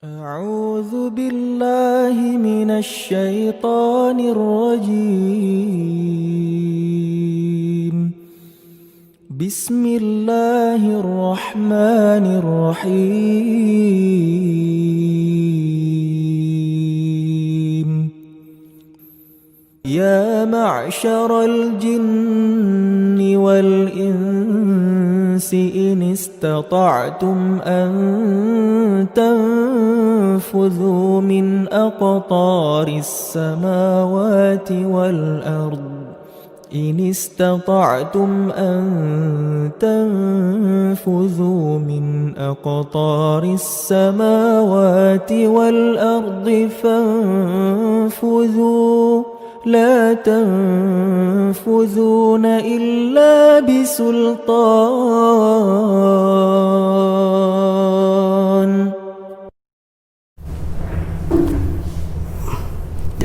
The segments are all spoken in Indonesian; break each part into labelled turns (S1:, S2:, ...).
S1: أعوذ بالله من الشيطان الرجيم. بسم الله الرحمن الرحيم. يا معشر الجن والإنس إن استطعتم أن تنفذوا من أقطار السماوات والأرض إن استطعتم أن تنفذوا من أقطار السماوات والأرض فانفذوا لا تنفذون إلا بسلطان.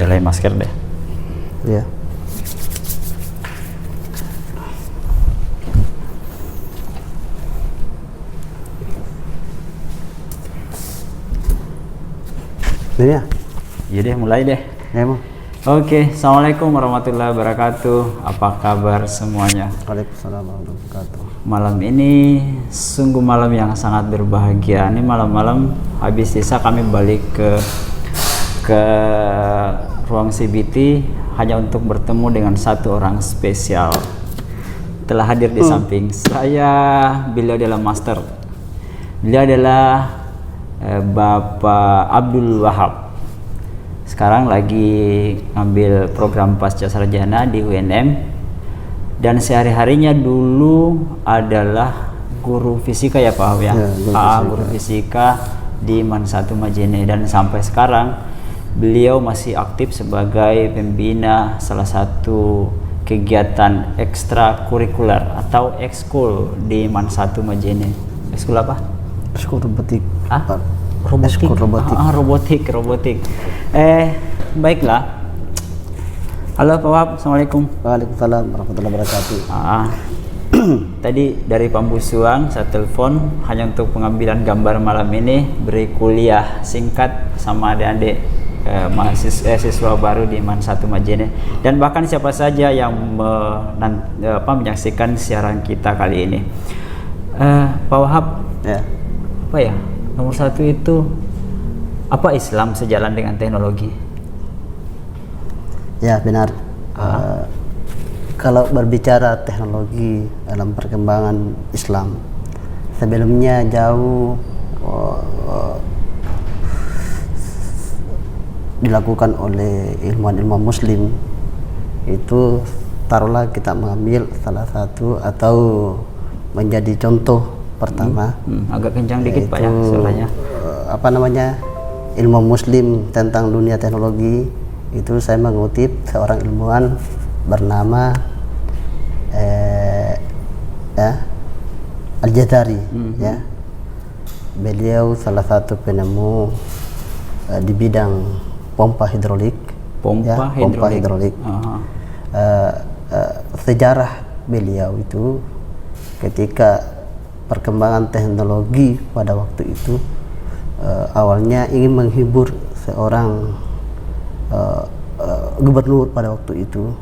S2: Nyalain masker deh.
S3: Iya. Ini ya?
S2: Iya deh, mulai deh.
S3: Ya, Bang.
S2: Oke, assalamualaikum warahmatullahi wabarakatuh. Apa kabar semuanya?
S3: Waalaikumsalam warahmatullahi wabarakatuh.
S2: Malam ini sungguh malam yang sangat berbahagia. Ini malam-malam habis sisa kami balik ke ruang CBT hanya untuk bertemu dengan satu orang spesial. Telah hadir di samping saya. Beliau adalah master. Beliau adalah Bapak Abdul Wahab. Sekarang lagi ngambil program pasca sarjana di UNM dan sehari-harinya dulu adalah guru fisika ya Pak Wahab ya, guru fisika di MAN 1 Majene, dan sampai sekarang beliau masih aktif sebagai pembina salah satu kegiatan ekstrakurikuler atau ekskul di MAN 1 Majene. Ekskul apa?
S3: Ekskul robotik.
S2: Robotik. Baiklah. Halo Pak Wahab, assalamualaikum.
S3: Waalaikumsalam warahmatullahi wabarakatuh.
S2: Tadi dari Pambusuang saya telepon hanya untuk pengambilan gambar malam ini, beri kuliah singkat sama adik-adik siswa baru di MAN 1 Majene, dan bahkan siapa saja yang menyaksikan siaran kita kali ini. Pak Wahab,
S3: Ya.
S2: apa ya? Nomor satu itu, apa Islam sejalan dengan teknologi?
S3: Ya, benar. Kalau berbicara teknologi dalam perkembangan Islam, sebelumnya jauh dilakukan oleh ilmuwan-ilmuwan Muslim. Itu taruhlah kita mengambil salah satu atau menjadi contoh pertama.
S2: Agak kencang dikit Pak ya suaranya.
S3: Ilmu Muslim tentang dunia teknologi itu saya mengutip seorang ilmuwan bernama Al-Jazari. Ya, beliau salah satu penemu di bidang pompa hidrolik. Pompa hidrolik. Sejarah beliau itu ketika perkembangan teknologi pada waktu itu awalnya ingin menghibur seorang gubernur pada waktu itu.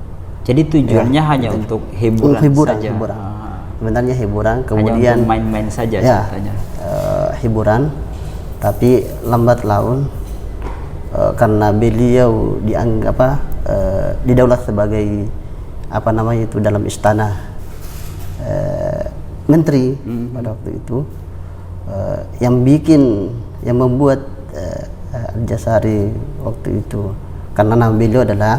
S2: Jadi tujuannya hanya untuk hiburan saja.
S3: Sebenarnya hiburan, kemudian
S2: hanya untuk main-main saja
S3: ya,
S2: ceritanya.
S3: Hiburan, tapi lambat laun karena beliau dianggap didaulat sebagai dalam istana menteri pada waktu itu, yang membuat Al-Jazari waktu itu, karena nama beliau adalah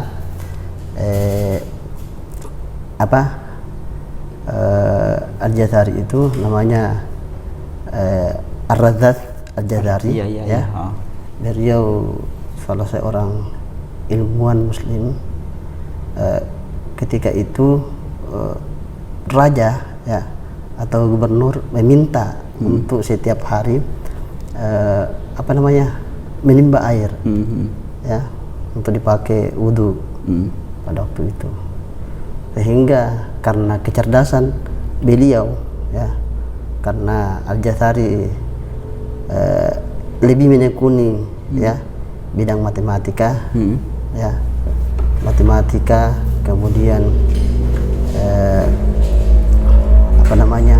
S3: Al-Jazari itu namanya Ar-Razzaq Al-Jazari. Ya. Beliau salah seorang ilmuwan Muslim. Ketika itu raja ya atau gubernur meminta untuk setiap hari menimba air ya untuk dipakai wudhu pada waktu itu, sehingga karena kecerdasan beliau ya, karena Al-Jazari lebih menekuni ya bidang matematika, ya matematika, kemudian apa namanya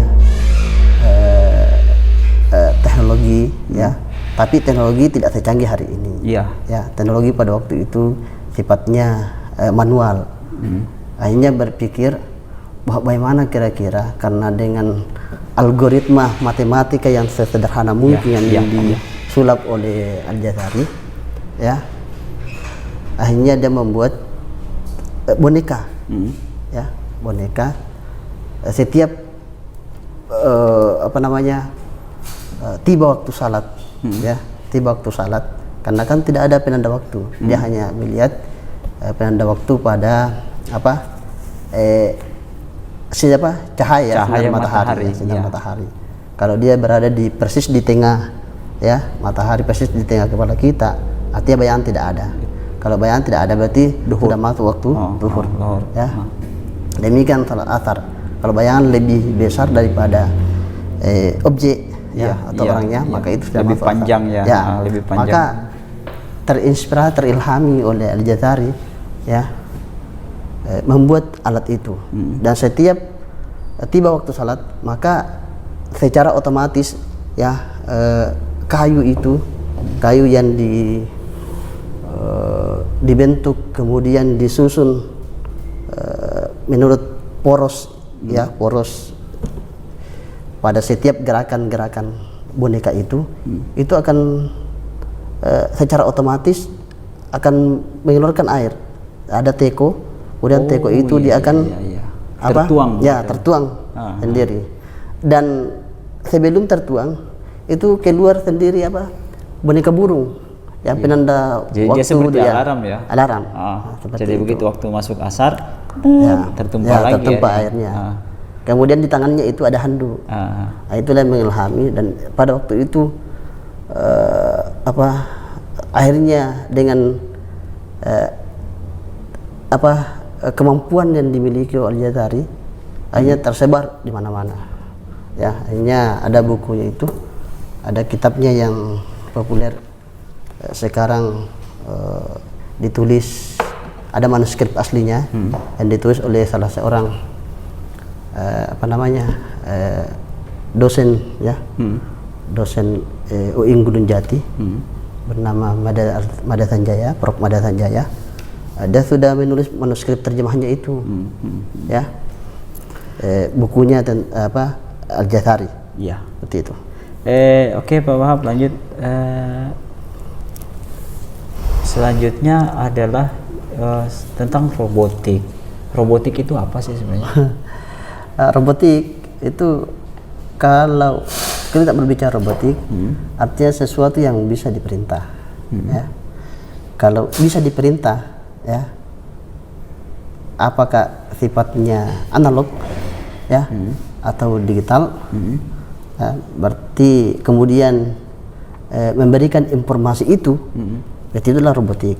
S3: teknologi, ya. Tapi teknologi tidak secanggih hari ini.
S2: Iya.
S3: Ya, teknologi pada waktu itu sifatnya manual. Akhirnya berpikir bahwa bagaimana kira-kira karena dengan algoritma matematika yang sesederhana mungkin yang disulap oleh Al-Jazari, ya. Akhirnya dia membuat boneka, ya, boneka. Setiap apa namanya tiba waktu salat, ya, tiba waktu salat, karena kan tidak ada penanda waktu, dia hanya melihat penanda waktu pada apa cahaya sinar matahari, sinar matahari. Kalau dia berada di persis di tengah, ya, matahari persis di tengah kepala kita, artinya bayangan tidak ada. Kalau bayangan tidak ada berarti sudah masuk waktu zuhur, ya. Demikian salat asar. Kalau bayangan lebih besar daripada objek, ya, atau orangnya, maka itu sudah
S2: lebih
S3: masuk
S2: panjang,
S3: asar.
S2: ya, lebih panjang.
S3: Maka terinspirasi, terilhami oleh Al-Jazari, ya, membuat alat itu. Dan setiap tiba waktu salat, maka secara otomatis, ya, kayu itu, kayu yang dibentuk kemudian disusun menurut poros, ya, poros pada setiap gerakan-gerakan boneka itu akan secara otomatis akan mengeluarkan air. Ada teko, kemudian teko itu dia akan apa?
S2: Tertuang,
S3: ya, tertuang sendiri. Dan sebelum tertuang itu keluar sendiri apa? Boneka burung yang penanda
S2: jadi
S3: waktu,
S2: dia seperti
S3: dia
S2: alarm, ya.
S3: Alarm.
S2: Jadi
S3: itu.
S2: begitu waktu masuk asar, tertumpah
S3: ya,
S2: lagi
S3: tertumpah airnya. Kemudian di tangannya itu ada handuk. Nah, itulah yang mengilhami, dan pada waktu itu akhirnya dengan kemampuan yang dimiliki oleh Al-Jazari akhirnya tersebar di mana-mana. Ya, akhirnya ada bukunya itu, ada kitabnya yang populer sekarang ditulis, ada manuskrip aslinya yang ditulis oleh salah seorang dosen, ya, dosen UI Gunung Jati, bernama Mada Sanjaya, Prof. Mada Sanjaya. Dia sudah menulis manuskrip terjemahnya itu, ya, bukunya Al-Jazari,
S2: ya,
S3: seperti itu.
S2: Oke, Pak Wahab, lanjut. Selanjutnya adalah tentang robotik. Robotik itu apa sih sebenarnya?
S3: Robotik itu, kalau kita berbicara robotik, artinya sesuatu yang bisa diperintah, ya. Kalau bisa diperintah, ya, apakah sifatnya analog, ya, atau digital, ya, berarti kemudian memberikan informasi itu, berarti itulah robotik.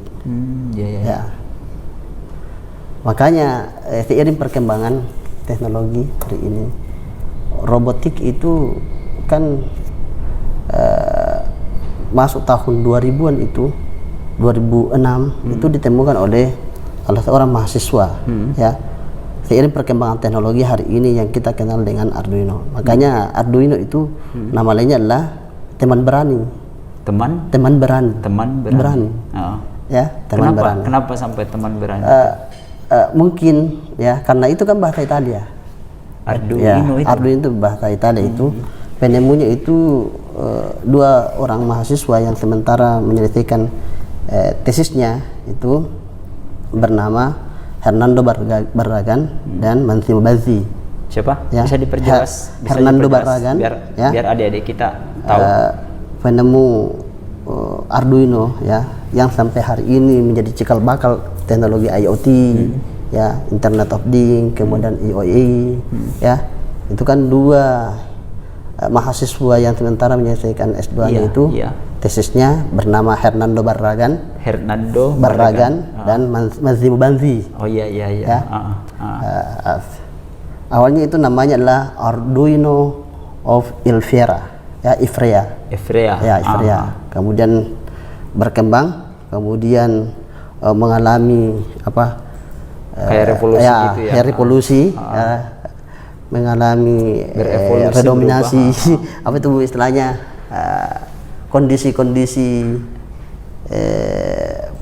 S3: Ya. Makanya seiring perkembangan teknologi hari ini, robotik itu kan masuk tahun 2000-an itu, 2006 itu ditemukan oleh salah seorang mahasiswa, ya. Seiring perkembangan teknologi hari ini yang kita kenal dengan Arduino. Makanya Arduino itu nama lainnya adalah teman berani. Teman berani. Ya, teman berani.
S2: Kenapa sampai teman berani?
S3: Mungkin, ya, karena itu kan bahasa Italia. Arduino itu bahasa Italia itu. Penemunya itu dua orang mahasiswa yang sementara menyelesaikan tesisnya itu bernama Hernando Barragan dan Massimo Bazzi.
S2: Siapa?
S3: Ya,
S2: bisa diperjelas?
S3: Hernando Barragan,
S2: biar adik-adik kita tahu.
S3: Penemu Arduino, ya, yang sampai hari ini menjadi cikal bakal teknologi IoT, ya, Internet of Things, kemudian IoE, ya. Itu kan dua mahasiswa yang sementara menyelesaikan S2-nya itu, tesisnya bernama Hernando Barragan dan Massimo Bazzi. Ya. Awalnya itu namanya adalah Arduino of Ivrea, ya, Ivrea. kemudian berkembang, kemudian mengalami apa
S2: kayak revolusi
S3: ya,
S2: gitu ya.
S3: ya revolusi, ya, mengalami
S2: Berevolusi,
S3: redominasi apa itu istilahnya, kondisi-kondisi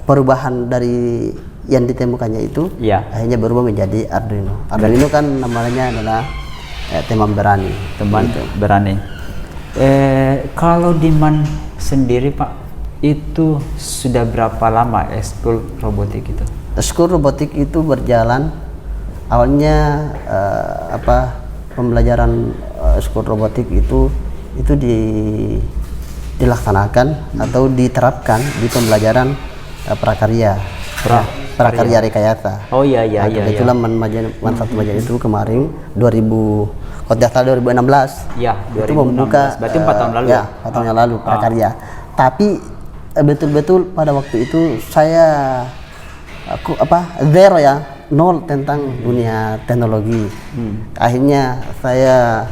S3: perubahan dari yang ditemukannya itu,
S2: ya.
S3: akhirnya berubah menjadi Arduino. Arduino kan namanya adalah teman berani.
S2: Teman
S3: gitu.
S2: berani. Kalau Diman sendiri Pak, itu sudah berapa lama ekskul robotik itu?
S3: Ekskul robotik itu berjalan awalnya pembelajaran ekskul robotik itu dilaksanakan atau diterapkan di pembelajaran prakarya. Prakarya rekayasa.
S2: Oh iya.
S3: Kebetulan satu majalah itu kemarin 2016.
S2: Iya,
S3: Itu membuka
S2: berarti 4 tahun lalu.
S3: Ya, 4 tahun yang lalu prakarya. Tapi betul-betul pada waktu itu saya zero ya, nol tentang dunia teknologi. Akhirnya saya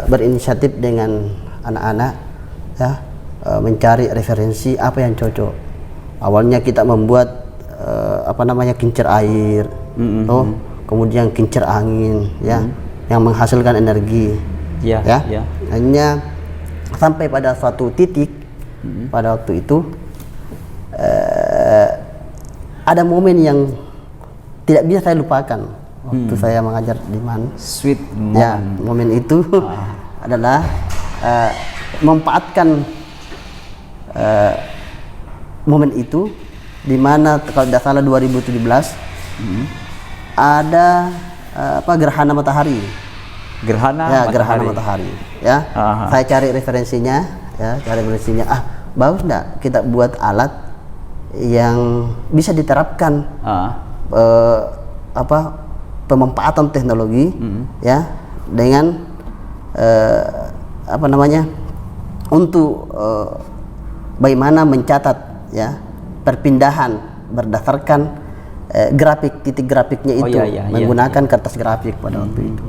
S3: berinisiatif dengan anak-anak ya, mencari referensi apa yang cocok. Awalnya kita membuat kincir air, kemudian kincir angin, ya, yang menghasilkan energi, ya. Hanya sampai pada suatu titik pada waktu itu ada momen yang tidak bisa saya lupakan waktu saya mengajar di MAN.
S2: Sweet moment.
S3: Ya, momen itu adalah memanfaatkan momen itu di mana kalau tidak salah 2017 ada gerhana matahari. Gerhana matahari. Ya, saya cari referensinya. Bagus enggak kita buat alat yang bisa diterapkan pemanfaatan teknologi, ya, dengan untuk bagaimana mencatat, ya, perpindahan berdasarkan grafik, titik grafiknya itu, menggunakan kertas grafik pada waktu itu.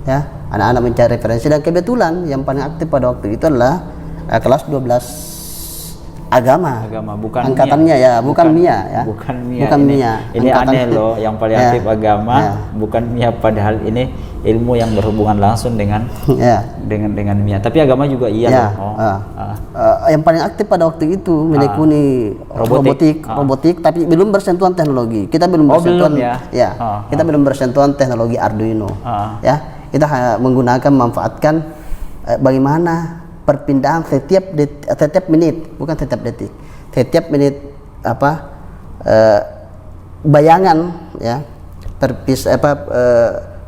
S3: Ya, anak-anak mencari referensi dan kebetulan yang paling aktif pada waktu itu adalah kelas 12 agama
S2: bukan
S3: angkatannya
S2: MIA.
S3: bukan MIA ya.
S2: Bukan
S3: MIA.
S2: Ini aneh loh, yang paling aktif agama bukan MIA, padahal ini ilmu yang berhubungan langsung dengan dengan MIA. Tapi agama juga iya loh.
S3: Yang paling aktif pada waktu itu menekuni robotik, tapi belum bersentuhan teknologi. Kita belum bersentuhan kita belum bersentuhan teknologi Arduino. Ya, kita menggunakan memanfaatkan bagaimana perpindahan setiap menit, bukan setiap detik, setiap menit bayangan, ya,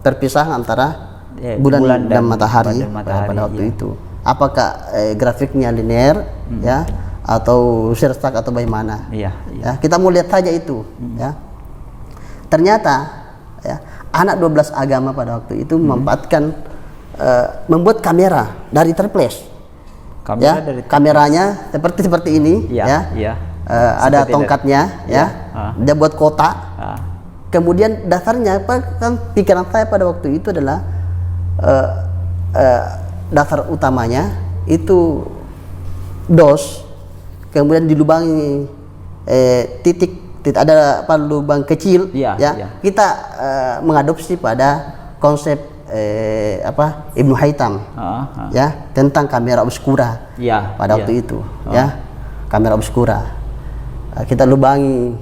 S3: perpisahan antara bulan dan matahari pada waktu itu. Apakah grafiknya linear, ya, atau sirsak atau bagaimana? Ya, kita mau lihat saja itu. Ya, ternyata ya, anak 12 agama pada waktu itu memanfaatkan membuat kamera dari tripless. Kameranya seperti ini, ada tongkatnya, dia buat kotak. Kemudian dasarnya kan pikiran saya pada waktu itu adalah dasar utamanya itu dos, kemudian dilubangi titik ada lubang kecil, kita mengadopsi pada konsep Ibnu Haytham, ya, tentang kamera obscura pada waktu itu, ya, kamera obscura. Kita lubangi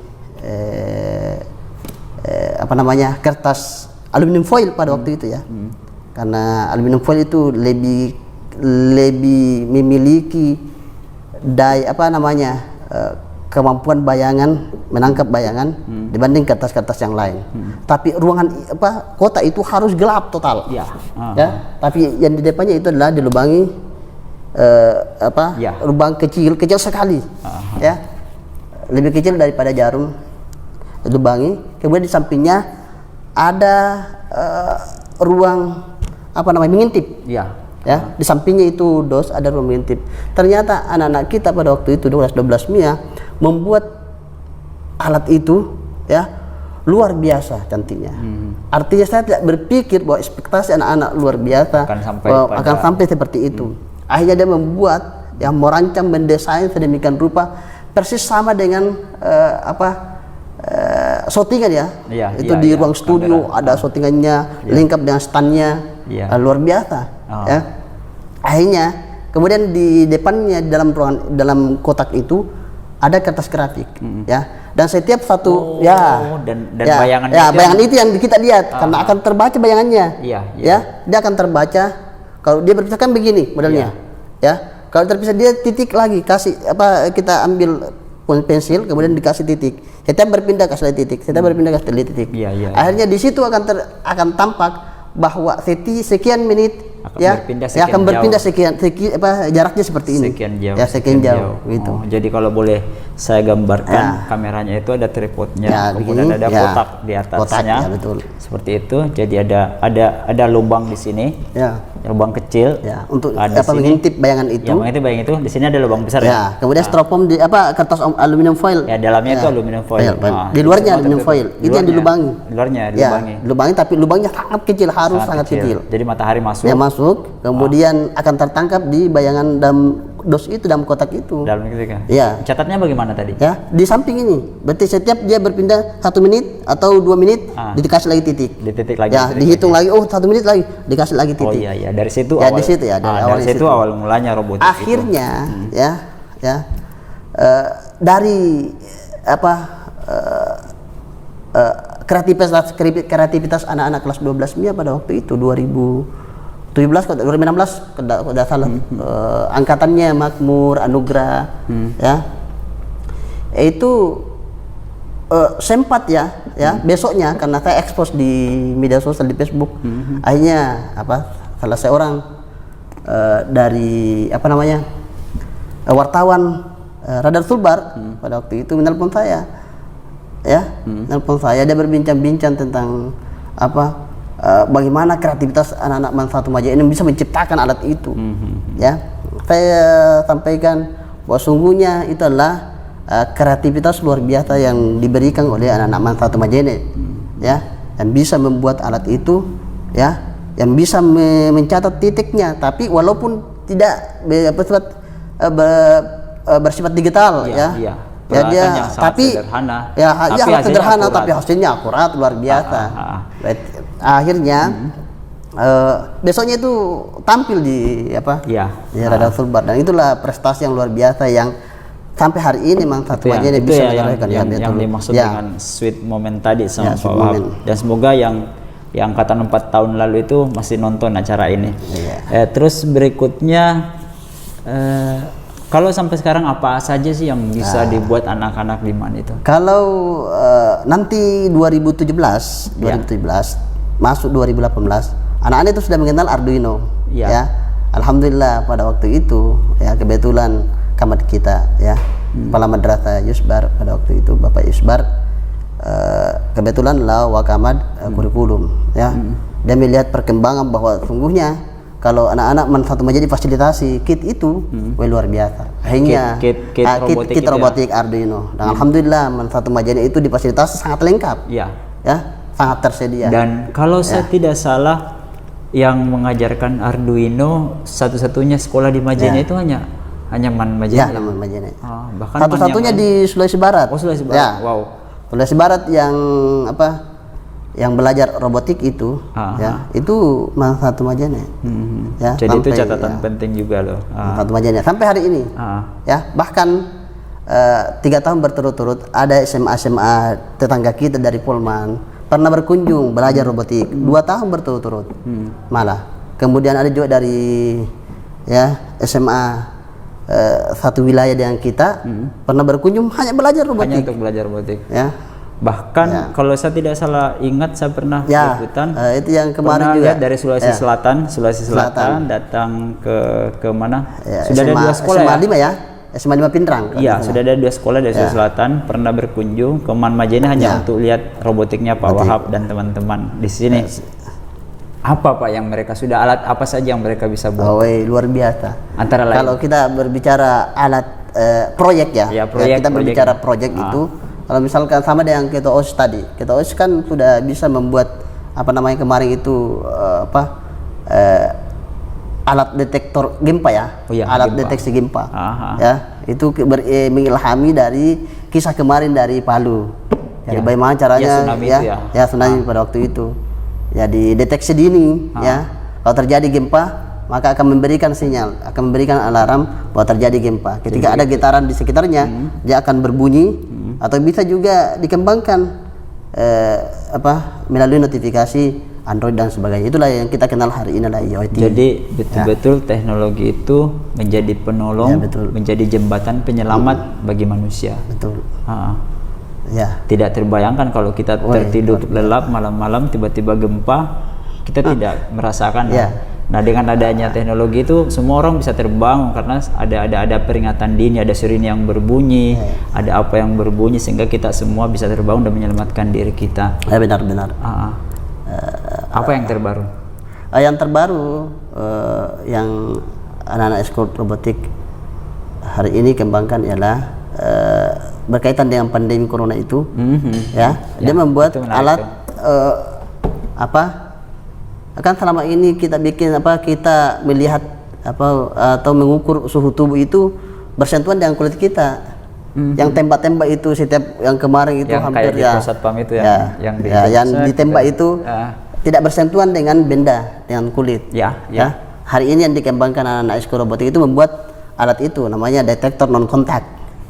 S3: kertas aluminium foil pada waktu itu, ya, karena aluminium foil itu lebih memiliki kemampuan menangkap bayangan dibanding kertas-kertas yang lain. Tapi ruangan kotak itu harus gelap total. Ya, tapi yang di depannya itu adalah dilubangi lubang kecil sekali. Ya. Lebih kecil daripada jarum, dilubangi. Kemudian di sampingnya ada ruang mengintip. Ya, di sampingnya itu dos ada ruang mengintip. Ternyata anak-anak kita pada waktu itu 12 MIA membuat alat itu, ya, luar biasa cantiknya. Artinya saya tidak berpikir bahwa ekspektasi anak-anak luar biasa akan sampai seperti itu. Akhirnya dia membuat yang merancang, mendesain sedemikian rupa persis sama dengan shootingan ya.
S2: Iya,
S3: Itu
S2: iya,
S3: di
S2: iya.
S3: ruang studio ada shootingannya, lengkap dengan standnya, luar biasa. Ya. Akhirnya kemudian di depannya dalam kotak itu ada kertas grafik, ya. Dan setiap satu
S2: dan bayangan
S3: bayangan itu yang kita lihat karena akan terbaca bayangannya.
S2: Iya.
S3: Ya, dia akan terbaca. Kalau dia berpisah kan begini modelnya. Ya. Kalau terpisah dia titik lagi, kasih kita ambil pensil kemudian dikasih titik. Setiap berpindah kasih lagi titik, setiap berpindah kasih lagi titik. Akhirnya di situ akan tampak bahwa sekian menit akan berpindah sekian jaraknya seperti ini. Sekian jauh gitu.
S2: Jadi kalau boleh saya gambarkan kameranya itu ada tripodnya, kemudian ada kotak di atasnya.
S3: Betul.
S2: Seperti itu. Jadi ada lubang di sini. Lubang kecil.
S3: Untuk mengintip bayangan itu.
S2: Mengintip bayangan itu. Di sini ada lubang besar ya.
S3: Kemudian styrofoam kertas aluminium foil.
S2: Dalamnya itu aluminium foil.
S3: Di luarnya aluminium foil. Itu yang dilubangi. Dilubangi tapi lubangnya sangat kecil, harus sangat kecil.
S2: Jadi matahari masuk.
S3: Masuk, kemudian akan tertangkap di bayangan dalam kotak itu.
S2: Dalam itu kan? Catatnya bagaimana tadi?
S3: Ya, di samping ini. Berarti setiap dia berpindah 1 menit atau 2 menit dikasih lagi titik.
S2: Dititik lagi.
S3: Dihitung lagi. 1 menit lagi dikasih lagi titik.
S2: Dari situ
S3: awal. Di situ ya, dari situ
S2: awal mulanya robotik.
S3: Akhirnya dari kreativitas anak-anak kelas 12 MIA pada waktu itu 2016 sudah salah angkatannya Makmur, Anugrah itu sempat besoknya karena saya expose di media sosial di Facebook akhirnya salah seorang dari wartawan Radar Sulbar pada waktu itu menelpon saya dia berbincang-bincang tentang bagaimana kreativitas anak-anak Manfaat Remaja ini bisa menciptakan alat itu. Saya sampaikan bahwa sungguhnya itu adalah kreativitas luar biasa yang diberikan oleh anak-anak Manfaat Remaja ini, yang bisa membuat alat itu, yang bisa mencatat titiknya, tapi walaupun tidak bersifat digital, dia tapi sederhana. Sederhana tapi hasilnya akurat luar biasa. Akhirnya besoknya itu tampil di Radar Sulbar, dan itulah prestasi yang luar biasa yang sampai hari ini memang satu aja ini bisa dilakukan
S2: yang dimaksud dengan sweet moment tadi sama Pak Wahab. Dan semoga yang angkatan 4 tahun lalu itu masih nonton acara ini. Terus berikutnya kalau sampai sekarang apa saja sih yang bisa dibuat anak-anak di MAN itu? Kalau
S3: nanti 2017 masuk 2018, anak-anak itu sudah mengenal Arduino. Alhamdulillah pada waktu itu kebetulan kamat kita Kepala Madrasah Yusbar pada waktu itu Bapak Yusbar kebetulan wakamat kurikulum dia melihat perkembangan bahwa sungguhnya kalau anak-anak Manfaat Remaja difasilitasi kit itu luar biasa. Akhirnya kit robotik Arduino. Dan alhamdulillah Manfaat Remaja itu difasilitasi sangat lengkap. Sangat tersedia.
S2: Dan kalau saya tidak salah yang mengajarkan Arduino satu-satunya sekolah di Majene itu hanya MAN Majene.
S3: MAN Majene.
S2: Bahkan
S3: satu-satunya di Sulawesi Barat.
S2: Sulawesi Barat.
S3: Sulawesi Barat yang belajar robotik itu itu Manfaat Remaja.
S2: Jadi itu catatan penting juga loh.
S3: Manfaat Remaja sampai hari ini. Bahkan 3 tahun berturut-turut ada SMA tetangga kita dari Polman pernah berkunjung belajar robotik 2 tahun berturut-turut malah. Kemudian ada juga dari SMA satu wilayah dengan kita pernah berkunjung hanya belajar robotik.
S2: Hanya untuk belajar robotik. Bahkan kalau saya tidak salah ingat saya pernah liputan
S3: itu yang kemarin juga
S2: dari Sulawesi Selatan datang ke mana? Sudah
S3: SMA,
S2: ada 2 sekolah
S3: SMA 5 SMA 5 Pindrang.
S2: Sudah ada 2 sekolah dari Sulawesi Selatan pernah berkunjung ke MAN Majene hanya untuk lihat robotiknya Pak Wahab dan teman-teman di sini. Apa Pak yang mereka sudah alat apa saja yang mereka bisa buat?
S3: Luar biasa.
S2: Antara lain
S3: kalau kita berbicara alat proyek kita berbicara proyek itu kalau misalkan sama dengan Keto OS tadi, Keto OS kan sudah bisa membuat kemarin itu alat detektor gempa ya,
S2: Oh iya,
S3: alat
S2: gempa.
S3: deteksi gempa.
S2: Aha.
S3: Ya, itu mengilhami dari kisah kemarin dari Palu. Jadi
S2: Ya.
S3: bagaimana caranya
S2: Ya, tsunami itu ya.
S3: ya tsunami pada waktu itu. Ya dideteksi dini ya. Kalau terjadi gempa maka akan memberikan sinyal, akan memberikan alarm bahwa terjadi gempa. Ketika ada getaran di sekitarnya, dia akan berbunyi atau bisa juga dikembangkan melalui notifikasi Android dan sebagainya. Itulah yang kita kenal hari ini adalah IoT.
S2: Jadi betul-betul teknologi itu menjadi penolong,
S3: Ya, betul.
S2: menjadi jembatan penyelamat bagi manusia.
S3: Betul.
S2: Ah.
S3: Ya.
S2: Tidak terbayangkan kalau kita tertidur lelap malam-malam tiba-tiba gempa, kita tidak merasakan.
S3: Ya.
S2: Nah, dengan adanya teknologi itu semua orang bisa terbangun karena ada peringatan dini, ada sirine yang berbunyi, ada apa yang berbunyi sehingga kita semua bisa terbangun dan menyelamatkan diri kita.
S3: Ya, benar-benar.
S2: Apa yang terbaru?
S3: Yang terbaru yang anak-anak ekskul robotik hari ini kembangkan ialah berkaitan dengan pandemi corona itu, ya, dia membuat
S2: itu menarik
S3: alat kan selama ini kita bikin kita melihat atau mengukur suhu tubuh itu bersentuhan dengan kulit kita. Yang tembak-tembak itu setiap yang kemarin itu
S2: Yang
S3: hampir
S2: kayak di
S3: ya
S2: Satpam itu yang
S3: yang ditembak itu tidak bersentuhan dengan benda, dengan kulit.
S2: Ya.
S3: Hari ini yang dikembangkan anak-anak ekskul robotik itu membuat alat itu namanya detektor non kontak.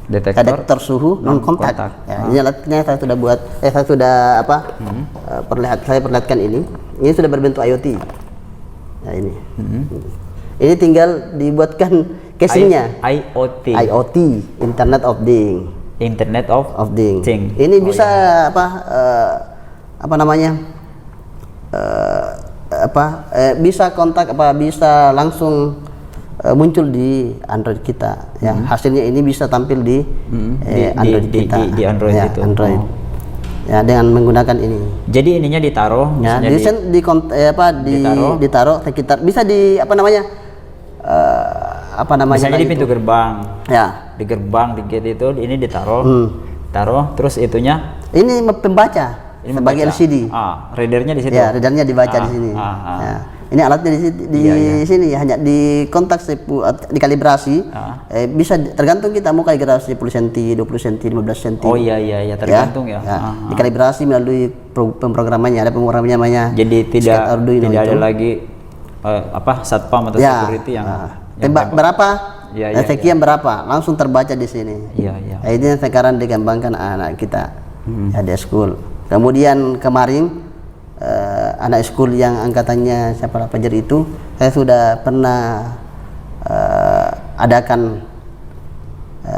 S3: Detektor suhu non kontak. Ya, ini alatnya saya sudah buat, saya sudah saya perlihatkan ini. Ini sudah berbentuk IoT. Nah ini. Ini tinggal dibuatkan casingnya. IoT, Internet of Things.
S2: Internet of
S3: Things.
S2: Thing.
S3: Ini bisa bisa kontak bisa langsung muncul di Android kita. Ya, hasilnya ini bisa tampil di Android kita.
S2: Di Android
S3: ya,
S2: itu.
S3: Android. Ya, dengan menggunakan ini.
S2: Jadi ininya ditaruh,
S3: Ya, ditaruh sekitar bisa
S2: misalnya di pintu gerbang.
S3: Ya.
S2: Di gerbang, di gate itu ini ditaruh. Taruh terus itunya
S3: Ini pembaca.
S2: ini
S3: sebagai
S2: membaca.
S3: LCD.
S2: Readernya di situ.
S3: Ya, readernya dibaca di sini. Ya. Ini alatnya di sini hanya di kontak dikalibrasi. Bisa tergantung kita mau kalibrasi 10 cm, 20 cm, 15 cm.
S2: Oh iya tergantung ya.
S3: Dikalibrasi melalui pemrogramannya, ada pemrogramannya namanya.
S2: Jadi tidak ada lagi satpam atau
S3: Ya.
S2: security yang
S3: tembak berapa? Sekian berapa? Langsung terbaca di sini.
S2: Iya.
S3: Nah, ini yang sekarang dikembangkan anak kita di school. Kemudian kemarin anak school yang angkatannya siapa Fajar itu, saya sudah pernah adakan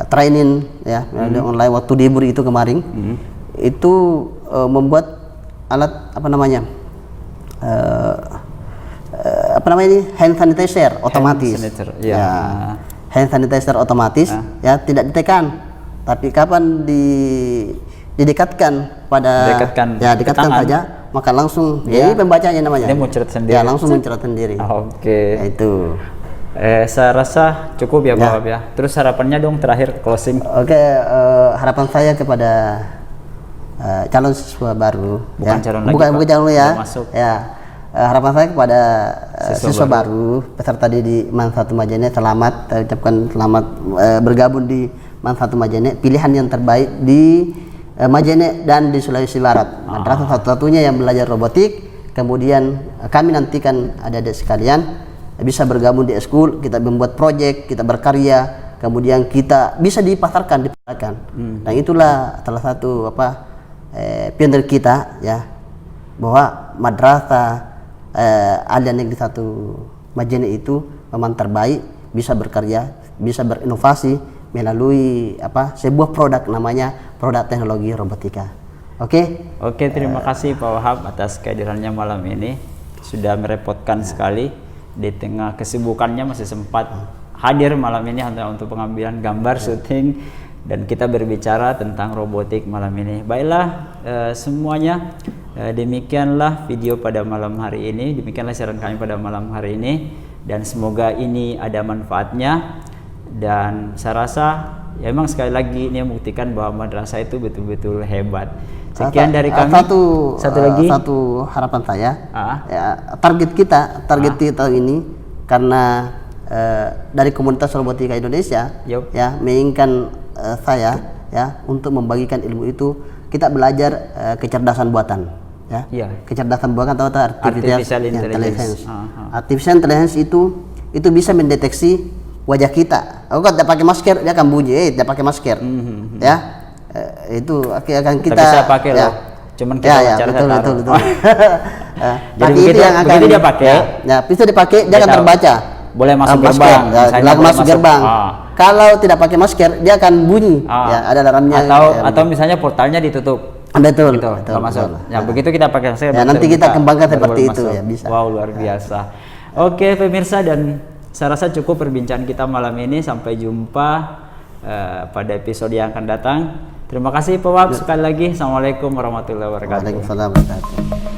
S3: training ya melalui online waktu libur itu kemarin. Itu membuat alat ini hand sanitizer otomatis. Hand sanitizer otomatis ya, tidak ditekan, tapi kapan didekatkan pada dekatkan saja maka langsung ini pembacanya namanya.
S2: Dia muncrat sendiri.
S3: Ya, langsung muncrat sendiri.
S2: Oke.
S3: Ya, itu.
S2: Saya rasa cukup ya Pak ya. Terus harapannya dong terakhir closing.
S3: Oke, harapan saya kepada calon siswa baru.
S2: Bukan calon lagi,
S3: bukan
S2: Pak.
S3: calon ya.
S2: Sudah masuk.
S3: Ya. Harapan saya kepada siswa baru peserta di MAN 1 Majene, selamat, saya ucapkan selamat bergabung di MAN 1 Majene, pilihan yang terbaik di Majene dan di Sulawesi Barat. Madrasah satu-satunya yang belajar robotik. Kemudian kami nantikan adik-adik sekalian bisa bergabung di school, kita membuat proyek, kita berkarya, kemudian kita bisa dipasarkan. Dan itulah salah satu pionir kita ya, bahwa madrasah Alia Negeri 1 Majene itu memang terbaik, bisa berkarya, bisa berinovasi melalui sebuah produk namanya produk teknologi robotika. Oke,
S2: terima kasih Pak Wahab atas kehadirannya malam ini. Sudah merepotkan sekali, di tengah kesibukannya masih sempat hadir malam ini hanya untuk pengambilan gambar syuting dan kita berbicara tentang robotik malam ini. Baiklah semuanya, demikianlah video pada malam hari ini, demikianlah siaran kami pada malam hari ini, dan semoga ini ada manfaatnya. Dan saya rasa ya memang sekali lagi ini membuktikan bahwa madrasah itu betul-betul hebat. Sekian dari kami.
S3: Satu harapan saya, ya, target kita ini karena dari komunitas robotika Indonesia
S2: Yup.
S3: ya menginginkan saya ya untuk membagikan ilmu itu. Kita belajar kecerdasan buatan ya.
S2: Iya.
S3: Kecerdasan buatan atau
S2: Artificial intelligence.
S3: Artificial intelligence itu bisa mendeteksi wajah kita. Kalau tidak pakai masker dia akan bunyi, tidak pakai masker. Ya. Itu akan kita
S2: Tapi saya pakai
S3: ya.
S2: loh. Cuman kita wawancara saya taruh.
S3: betul.
S2: Jadi begitu, begitu dia pakai,
S3: ya, bisa dipakai dia akan
S2: tahu.
S3: terbaca.
S2: Boleh masuk
S3: Masker,
S2: gerbang.
S3: ya,
S2: Misalnya
S3: lalu
S2: boleh
S3: masuk gerbang. Kalau tidak pakai masker dia akan bunyi. Ya, ada alarmnya.
S2: Atau misalnya portalnya ditutup.
S3: Betul.
S2: Gitu,
S3: betul,
S2: nggak masuk.
S3: betul.
S2: Ya, begitu kita pakai masker.
S3: Ya, nanti kita kembangkan
S2: baru
S3: seperti
S2: boleh
S3: itu
S2: masuk.
S3: ya, bisa.
S2: Wow, luar biasa. Oke, pemirsa, dan saya rasa cukup perbincangan kita malam ini. Sampai jumpa pada episode yang akan datang. Terima kasih Pak Wab sekali lagi. Assalamualaikum warahmatullahi wabarakatuh.
S3: Waalaikumsalam warahmatullahi wabarakatuh.